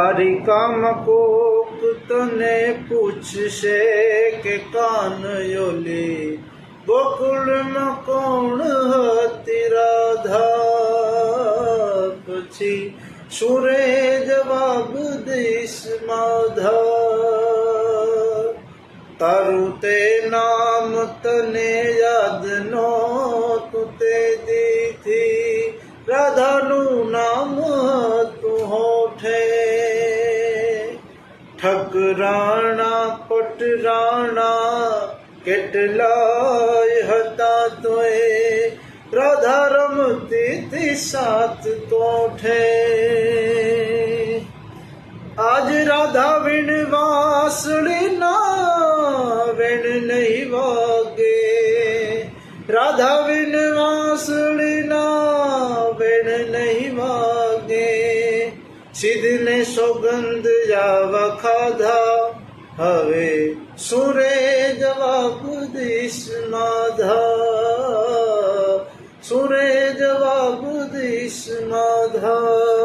દ્વારિકામાં કોક તને પૂછશે કે કાનયોલી ગોકુળમાં કોણ હતી રાધા? પછી સુરે જવાબ દઈશ માધા. તારું તે નામ તને યાદ નહોતું તે દીથી રાધાનું નામ તું હોઠે. ઠકરાણા પટરાણા કેટલાય હતા તોય રાધા રમતી તી સાથ તોઠે. આજ રાધા વીણ વાસળીના વેણ નહીં વાગે. રાધા વીણ વાસળીના વેણ નહીં વાગે. સિદ્ધને સોગંદ જાવા ખાધા હવે સુરે જવાબ દઈશ માધા. સુરે જવાબ દઈશ માધા.